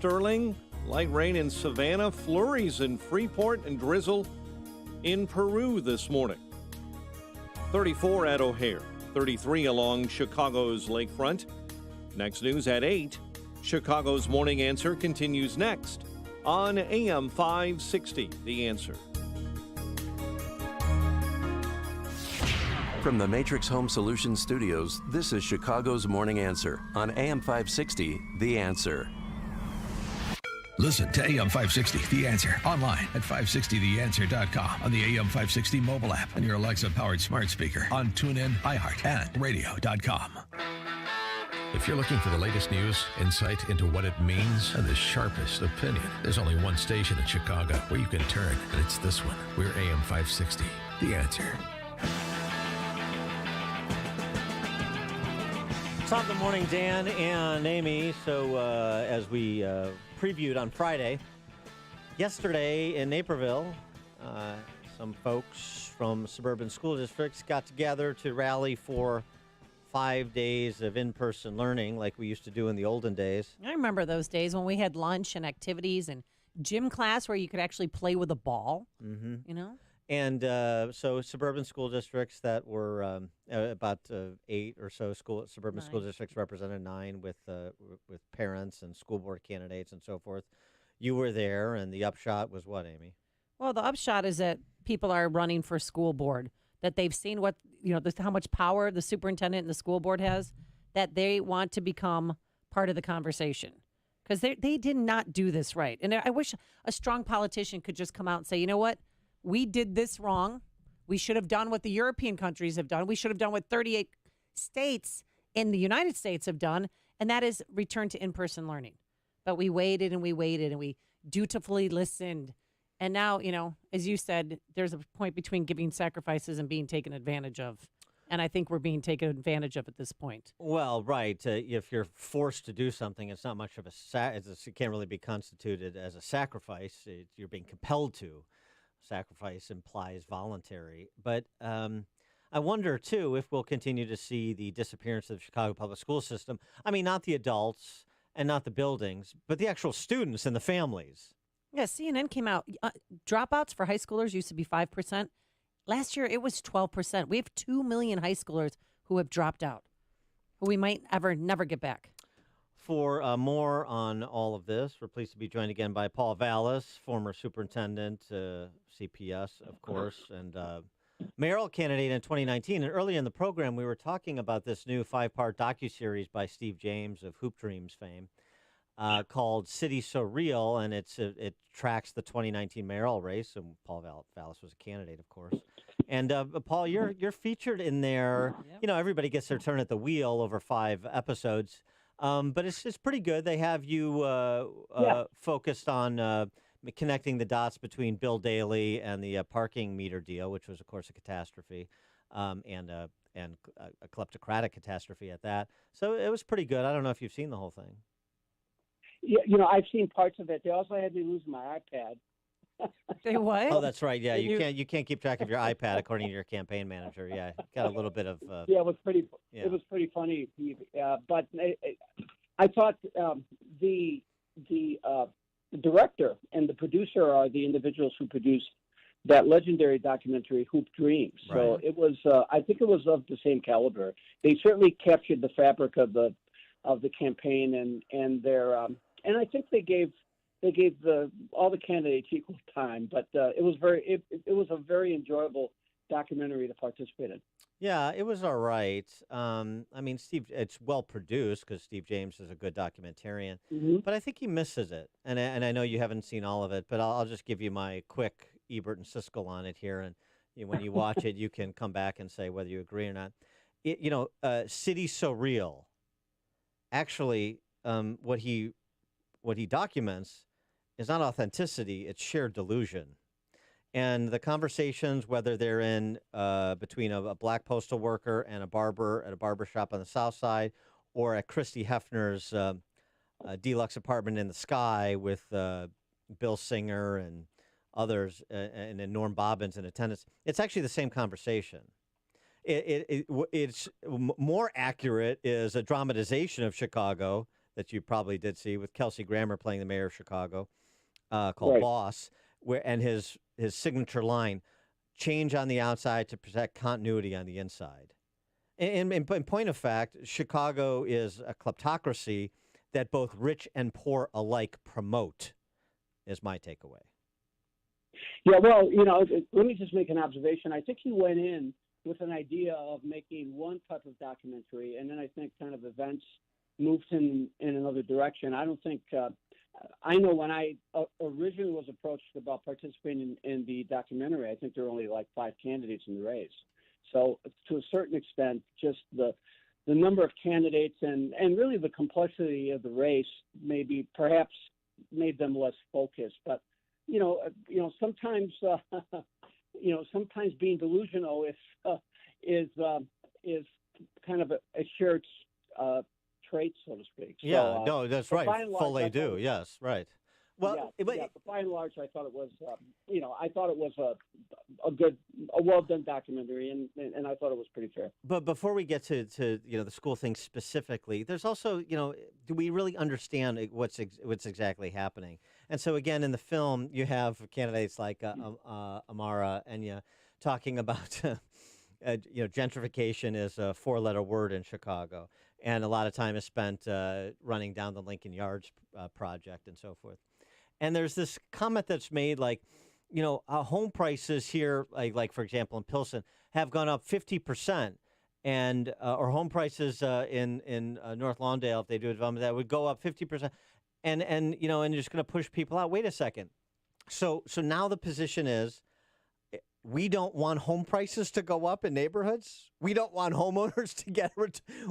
Sterling, light rain in Savannah, flurries in Freeport, and drizzle in Peru this morning. 34 at O'Hare, 33 along Chicago's lakefront. Next news at 8. Chicago's Morning Answer continues next on AM 560, The Answer. From the Matrix Home Solutions Studios, this is Chicago's Morning Answer on AM 560, The Answer. Listen to AM 560, The Answer, online at 560theanswer.com, on the AM 560 mobile app, and your Alexa-powered smart speaker, on TuneIn, iHeart, and radio.com. If you're looking for the latest news, insight into what it means, and the sharpest opinion, there's only one station in Chicago where you can turn, and it's this one. We're AM 560, The Answer. Top of the morning, Dan and Amy. So as we previewed on Friday, yesterday in Naperville, some folks from suburban school districts got together to rally for 5 days of in-person learning like we used to do in the olden days. I remember those days when we had lunch and activities and gym class where you could actually play with a ball, you know? And so suburban school districts that were about 8 or so suburban school districts represented 9 with parents and school board candidates and so forth. You were there, and the upshot was what, Amy? Well, the upshot is that people are running for school board, that they've seen what, how much power the superintendent and the school board has, that they want to become part of the conversation. Because they did not do this right. And I wish a strong politician could just come out and say, you know what? We did this wrong. We should have done what the European countries have done. We should have done what 38 states in the United States have done, and that is return to in-person learning. But we waited and we dutifully listened. And now, as you said, there's a point between giving sacrifices and being taken advantage of. And I think we're being taken advantage of at this point. Well, right. If you're forced to do something, it's not much of it can't really be constituted as a sacrifice. You're being compelled to. Sacrifice implies voluntary. But I wonder, too, if we'll continue to see the disappearance of the Chicago public school system. I mean, not the adults and not the buildings, but the actual students and the families. Yeah, CNN came out. Dropouts for high schoolers used to be 5%. Last year, it was 12%. We have 2 million high schoolers who have dropped out, who we might never get back. For more on all of this, we're pleased to be joined again by Paul Vallas, former superintendent, CPS, of course, and mayoral candidate in 2019. And earlier in the program, we were talking about this new 5-part docuseries by Steve James of Hoop Dreams fame called City So Real, and it tracks the 2019 mayoral race, and Paul Vallas was a candidate, of course. And Paul, you're featured in there. Yep. Everybody gets their turn at the wheel over 5 episodes. But it's pretty good. They have you focused on connecting the dots between Bill Daley and the parking meter deal, which was, of course, a catastrophe, and a kleptocratic catastrophe at that. So it was pretty good. I don't know if you've seen the whole thing. Yeah, I've seen parts of it. They also had me lose my iPad. They what? Oh, that's right. Yeah, you can't keep track of your iPad according to your campaign manager. Yeah, got a little bit of. Yeah, it was pretty. Yeah. It was pretty funny. But I thought the director and the producer are the individuals who produced that legendary documentary Hoop Dreams. Right. So it was. I think it was of the same caliber. They certainly captured the fabric of the campaign and their. And I think they gave all the candidates equal time, but it was a very enjoyable documentary to participate in. Yeah, it was all right. I mean, it's well produced because Steve James is a good documentarian, but I think he misses it. And I know you haven't seen all of it, but I'll just give you my quick Ebert and Siskel on it here, and when you watch it, you can come back and say whether you agree or not. City So Real. Actually, what he documents is not authenticity, it's shared delusion. And the conversations, whether they're in between a black postal worker and a barber at a barber shop on the south side, or at Christy Hefner's deluxe apartment in the sky with Bill Singer and others, and then Norm Bobbins in attendance, it's actually the same conversation. It's more accurate is a dramatization of Chicago that you probably did see with Kelsey Grammer playing the mayor of Chicago, called Right. Boss, and his signature line, change on the outside to protect continuity on the inside. In point of fact, Chicago is a kleptocracy that both rich and poor alike promote, is my takeaway. Yeah, well, let me just make an observation. I think he went in with an idea of making one type of documentary, and then I think kind of events moved him in another direction. I don't think I know when I originally was approached about participating in the documentary, I think there were only like 5 candidates in the race. So to a certain extent, just the number of candidates and really the complexity of the race maybe perhaps made them less focused. But sometimes sometimes being delusional is kind of a shared trait, so to speak. Yeah, So, no, that's right. Full they do. Yes, right. Well, but by and large, I thought it was, a well done documentary, and I thought it was pretty fair. But before we get to the school thing specifically, there's also do we really understand what's exactly happening? And so again, in the film, you have candidates like Amara Enya talking about gentrification is a 4-letter word in Chicago, and a lot of time is spent running down the Lincoln Yards project and so forth. And there's this comment that's made like, home prices here, like for example in Pilsen, have gone up 50%, and or home prices in North Lawndale, if they do a development, that would go up 50%, and you're just going to push people out. Wait a second. So now the position is, we don't want home prices to go up in neighborhoods. We don't want homeowners to get.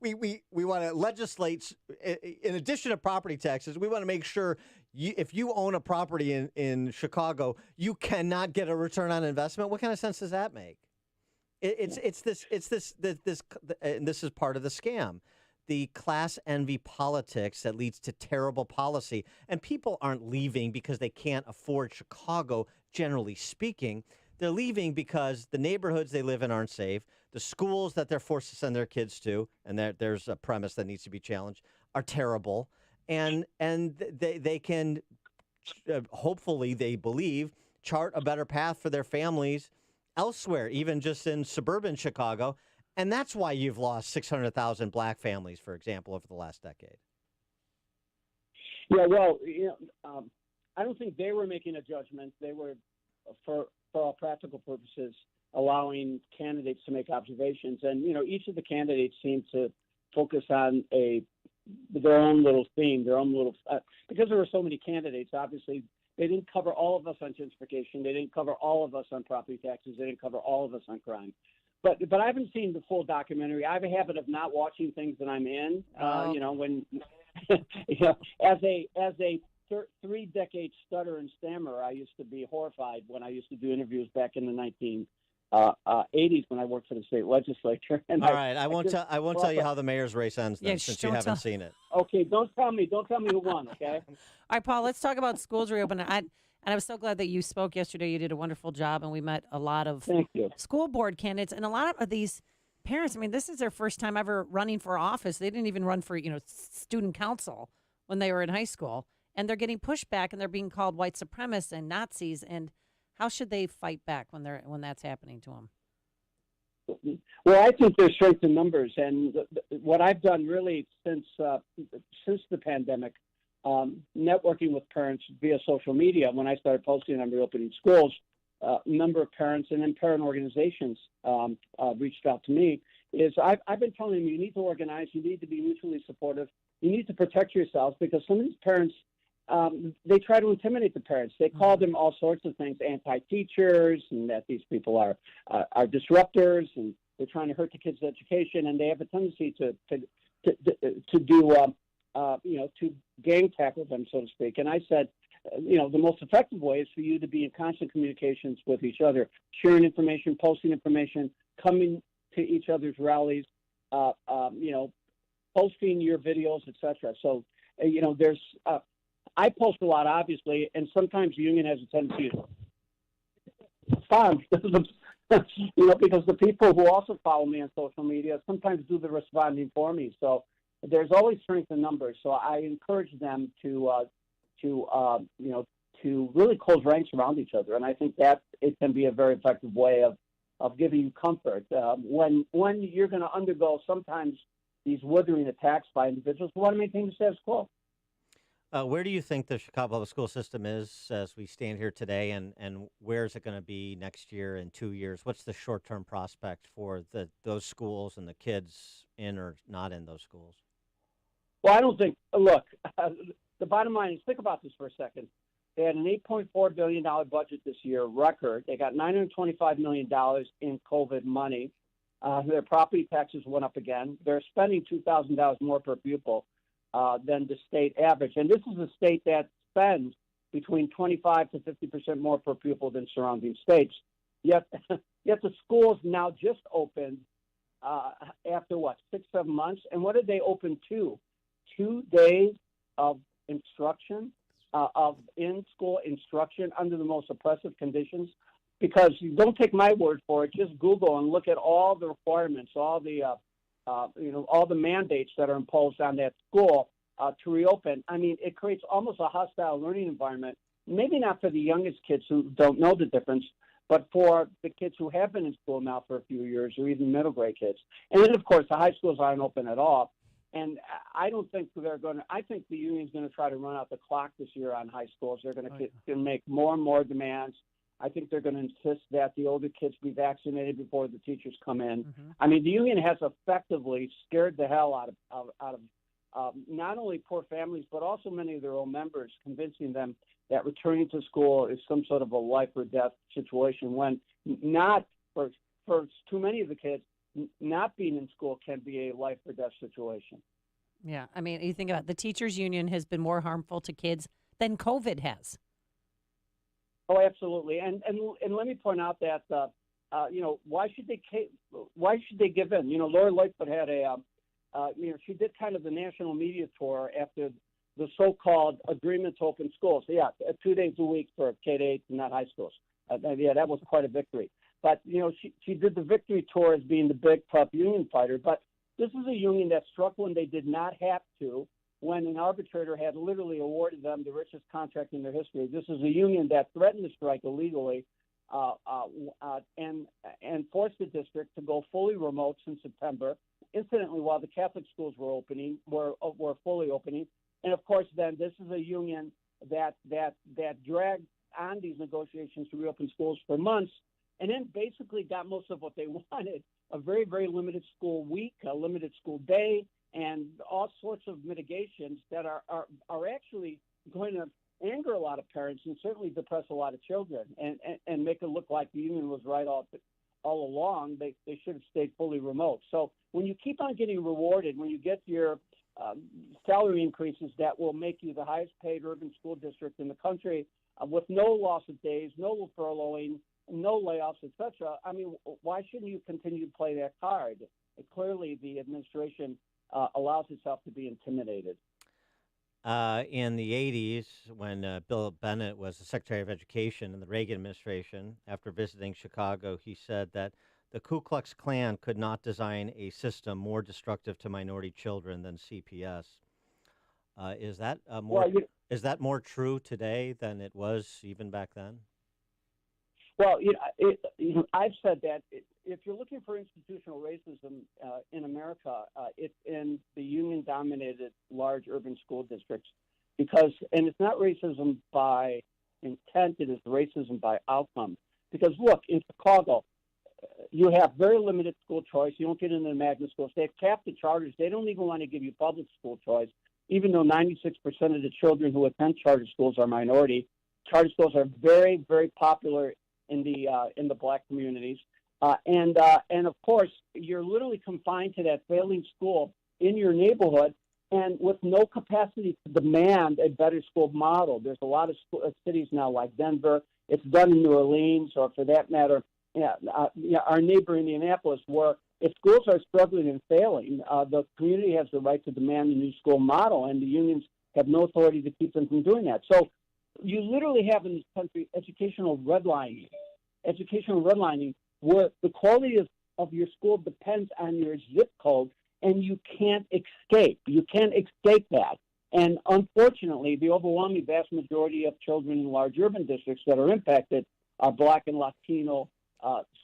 We want to legislate, in addition to property taxes, we want to make sure if you own a property in Chicago, you cannot get a return on investment. What kind of sense does that make? It's this, and this is part of the scam. The class envy politics that leads to terrible policy. And people aren't leaving because they can't afford Chicago, generally speaking. They're leaving because the neighborhoods they live in aren't safe. The schools that they're forced to send their kids to, and there's a premise that needs to be challenged, are terrible. And they can, hopefully they believe, chart a better path for their families elsewhere, even just in suburban Chicago. And that's why you've lost 600,000 black families, for example, over the last decade. Yeah, well, I don't think they were making a judgment. They were, for all practical purposes, allowing candidates to make observations. And, each of the candidates seemed to focus on their own little theme, because there were so many candidates, obviously, they didn't cover all of us on gentrification. They didn't cover all of us on property taxes. They didn't cover all of us on crime. But I haven't seen the full documentary. I have a habit of not watching things that I'm in. When as a 3-decade stutter and stammerer, I used to be horrified when I used to do interviews back in the 1980s when I worked for the state legislature. And all right, I won't tell you how the mayor's race ends then, since you haven't seen it. Okay, don't tell me who won. Okay. All right, Paul. Let's talk about schools reopening. And I was so glad that you spoke yesterday. You did a wonderful job, and we met a lot of school board candidates and a lot of these parents. I mean, this is their first time ever running for office. They didn't even run for student council when they were in high school, and they're getting pushed back, and they're being called white supremacists and Nazis. And how should they fight back when that's happening to them? Well, I think there's strength in numbers, and what I've done really since the pandemic. Networking with parents via social media. When I started posting on reopening schools, a number of parents and then parent organizations reached out to me. I've been telling them, you need to organize, you need to be mutually supportive, you need to protect yourselves, because some of these parents, they try to intimidate the parents. They call them all sorts of things, anti-teachers, and that these people are disruptors, and they're trying to hurt the kids' education, and they have a tendency to do to gang tackle them, so to speak. And I said, the most effective way is for you to be in constant communications with each other, sharing information, posting information, coming to each other's rallies, posting your videos, etc. So, there's, I post a lot, obviously, and sometimes the union has a tendency to respond because the people who also follow me on social media sometimes do the responding for me. So, there's always strength in numbers. So I encourage them to really close ranks around each other, and I think that it can be a very effective way of giving you comfort when you're going to undergo sometimes these withering attacks by individuals who want to maintain the status quo. Where do you think the Chicago public school system is as we stand here today, and where is it going to be next year and 2 years? What's the short-term prospect for those schools and the kids in or not in those schools? Well, I don't think, look, the bottom line is, think about this for a second. They had an $8.4 billion budget this year, record. They got $925 million in COVID money. Their property taxes went up again. They're spending $2,000 more per pupil than the state average. And this is a state that spends between 25 to 50% more per pupil than surrounding states. Yet the schools now just opened after, 6-7 months? And what did they open to? 2 days of instruction, of in-school instruction under the most oppressive conditions. Because you don't take my word for it, just Google and look at all the requirements, all the mandates that are imposed on that school to reopen. I mean, it creates almost a hostile learning environment. Maybe not for the youngest kids who don't know the difference, but for the kids who have been in school now for a few years, or even middle grade kids. And then, of course, the high schools aren't open at all. And I don't think they're going to. I think the union's going to try to run out the clock this year on high schools. They're going to make more and more demands. I think they're going to insist that the older kids be vaccinated before the teachers come in. Mm-hmm. I mean, the union has effectively scared the hell out of not only poor families, but also many of their own members, convincing them that returning to school is some sort of a life or death situation, when not for too many of the kids, not being in school can be a life or death situation. Yeah, I mean, you think about it, the teachers union has been more harmful to kids than COVID has. Oh, absolutely. And let me point out that why should they give in? You know, Lori Lightfoot had she did kind of the national media tour after the so-called agreement to open schools. Yeah, 2 days a week for K-8 and not high schools. That was quite a victory. But, she did the victory tour as being the big, tough union fighter. But this is a union that struck when they did not have to, when an arbitrator had literally awarded them the richest contract in their history. This is a union that threatened to strike illegally and forced the district to go fully remote since September. Incidentally, while the Catholic schools were fully opening. And, of course, then this is a union that dragged on these negotiations to reopen schools for months, and then basically got most of what they wanted, a very, very limited school week, a limited school day, and all sorts of mitigations that are actually going to anger a lot of parents and certainly depress a lot of children and make it look like the union was right all along. They should have stayed fully remote. So when you keep on getting rewarded, when you get your salary increases that will make you the highest paid urban school district in the country with no loss of days, no furloughing, no layoffs, etc. I mean, why shouldn't you continue to play that card? Clearly, the administration allows itself to be intimidated. In the 80s, when Bill Bennett was the Secretary of Education in the Reagan administration, after visiting Chicago, he said that the Ku Klux Klan could not design a system more destructive to minority children than CPS. Is that more true today than it was even back then? Well, I've said that if you're looking for institutional racism in America, it's in the union-dominated large urban school districts, and it's not racism by intent; it is racism by outcome. Because look, in Chicago, you have very limited school choice. You don't get into the magnet schools. They've capped the charters. They don't even want to give you public school choice, even though 96% of the children who attend charter schools are minority. Charter schools are very, very popular in the black communities, and of course you're literally confined to that failing school in your neighborhood, and with no capacity to demand a better school model. There's a lot of cities now like Denver. It's done in New Orleans, or for that matter, our neighbor Indianapolis, where if schools are struggling and failing, the community has the right to demand a new school model, and the unions have no authority to keep them from doing that. So you literally have in this country educational redlining, where the quality of your school depends on your zip code and you can't escape. You can't escape that. And unfortunately, the overwhelming vast majority of children in large urban districts that are impacted are Black and Latino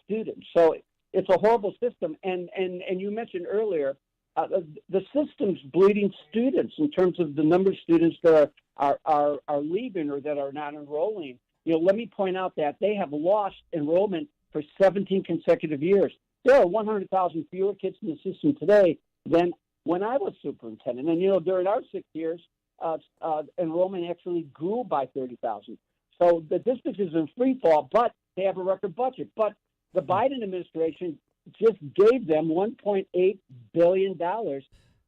students. So it's a horrible system. And you mentioned earlier, the system's bleeding students in terms of the number of students that are leaving or that are not enrolling. Let me point out that they have lost enrollment for 17 consecutive years. There are 100,000 fewer kids in the system today than when I was superintendent. And, during our 6 years, enrollment actually grew by 30,000. So the district is in free fall, but they have a record budget. But the Biden administration just gave them $1.8 billion.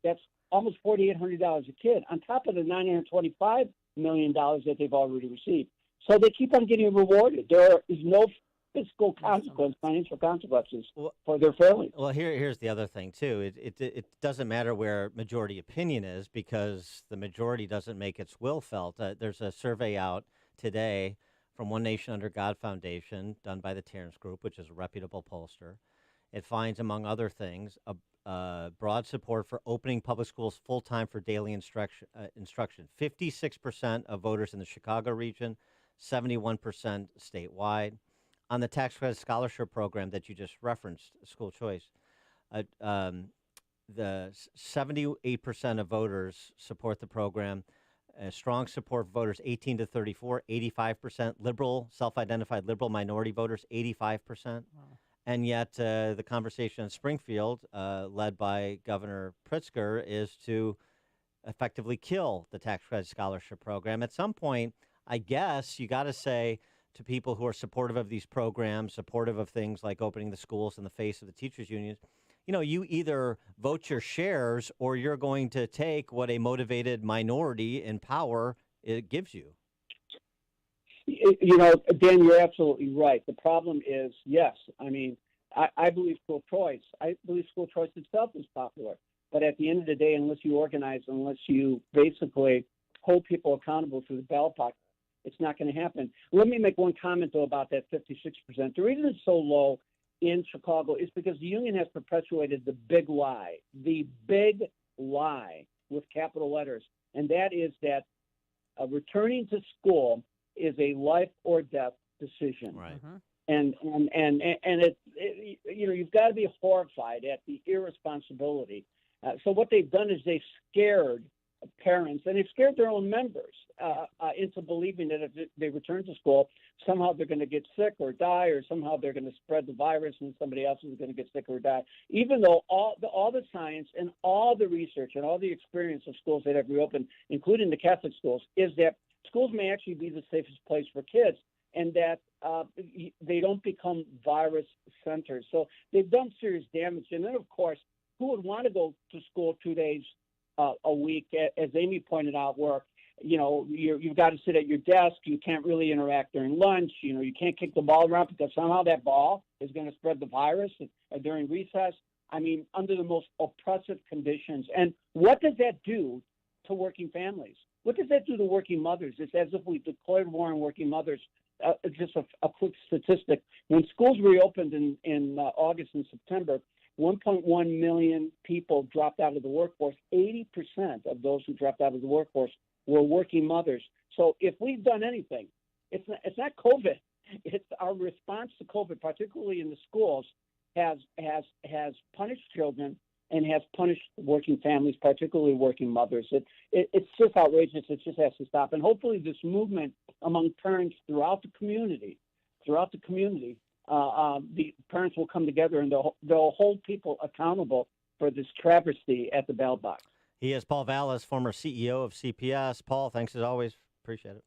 That's almost $4,800 a kid, on top of the $925 million that they've already received. So they keep on getting rewarded. There is no fiscal consequence, financial consequences for their families. Well, here's the other thing, too. It doesn't matter where majority opinion is, because the majority doesn't make its will felt. There's a survey out today from One Nation Under God Foundation, done by the Terrence Group, which is a reputable pollster. It finds, among other things, a broad support for opening public schools full-time for daily instruction. 56% of voters in the Chicago region, 71% statewide. On the tax credit scholarship program that you just referenced, school choice, the 78% of voters support the program. Strong support for voters 18 to 34, 85%. Liberal, self-identified liberal minority voters, 85%. Wow. And yet the conversation in Springfield, led by Governor Pritzker, is to effectively kill the tax credit scholarship program. At some point, I guess you got to say to people who are supportive of these programs, supportive of things like opening the schools in the face of the teachers' unions, you either vote your shares or you're going to take what a motivated minority in power it gives you. Dan, you're absolutely right. The problem is, yes, I believe school choice. I believe school choice itself is popular. But at the end of the day, unless you organize, unless you basically hold people accountable through the ballot box, it's not going to happen. Let me make one comment, though, about that 56%. The reason it's so low in Chicago is because the union has perpetuated the big lie with capital letters, and that is that returning to school is a life or death decision. Right. Mm-hmm. And it you've got to be horrified at the irresponsibility. So what they've done is they've scared parents, and they've scared their own members into believing that if they return to school, somehow they're going to get sick or die, or somehow they're going to spread the virus and somebody else is going to get sick or die. Even though all the science and all the research and all the experience of schools that have reopened, including the Catholic schools, is that schools may actually be the safest place for kids, and that they don't become virus centers. So they've done serious damage. And then, of course, who would want to go to school 2 days a week, as Amy pointed out, where you've got to sit at your desk, you can't really interact during lunch, you can't kick the ball around because somehow that ball is going to spread the virus during recess. Under the most oppressive conditions. And what does that do to working families? What does that do to working mothers? It's as if we declared war on working mothers. Just a quick statistic. When schools reopened in August and September, 1.1 million people dropped out of the workforce. 80% of those who dropped out of the workforce were working mothers. So if we've done anything, it's not COVID. It's our response to COVID, particularly in the schools, has punished children and has punished working families, particularly working mothers. It's just outrageous. It just has to stop. And hopefully this movement among parents throughout the community, the parents will come together and they'll hold people accountable for this travesty at the ballot box. He is Paul Vallas, former CEO of CPS. Paul, thanks as always. Appreciate it.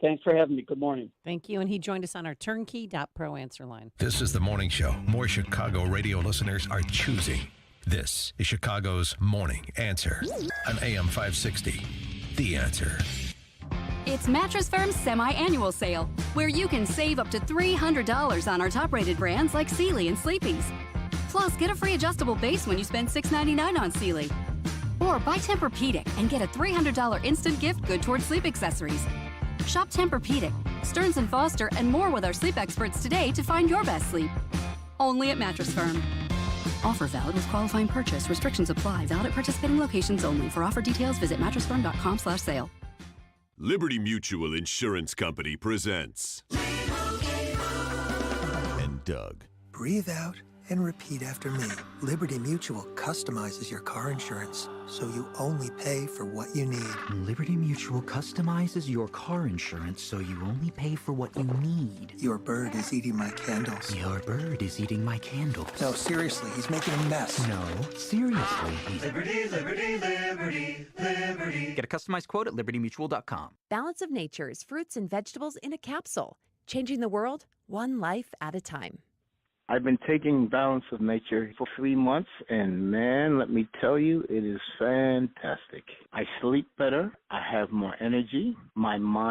Thanks for having me. Good morning. Thank you. And he joined us on our turnkey.pro answer line. This is the morning show more Chicago radio listeners are choosing. This is Chicago's Morning Answer on AM 560. The Answer. It's Mattress Firm's semi-annual sale, where you can save up to $300 on our top-rated brands like Sealy and Sleepy's. Plus, get a free adjustable base when you spend $6.99 on Sealy. Or buy Tempur-Pedic and get a $300 instant gift good towards sleep accessories. Shop Tempur-Pedic, Stearns & Foster, and more with our sleep experts today to find your best sleep. Only at Mattress Firm. Offer valid with qualifying purchase. Restrictions apply. Valid at participating locations only. For offer details, visit mattressfirm.com/sale. Liberty Mutual Insurance Company presents and Doug. Breathe out and repeat after me. Liberty Mutual customizes your car insurance so you only pay for what you need. Liberty Mutual customizes your car insurance so you only pay for what you need. Your bird is eating my candles. Your bird is eating my candles. No, seriously, he's making a mess. No, seriously. Liberty, liberty, liberty, liberty. Get a customized quote at libertymutual.com. Balance of Nature's fruits and vegetables in a capsule. Changing the world, one life at a time. I've been taking Balance of Nature for 3 months, and man, let me tell you, it is fantastic. I sleep better. I have more energy. My mind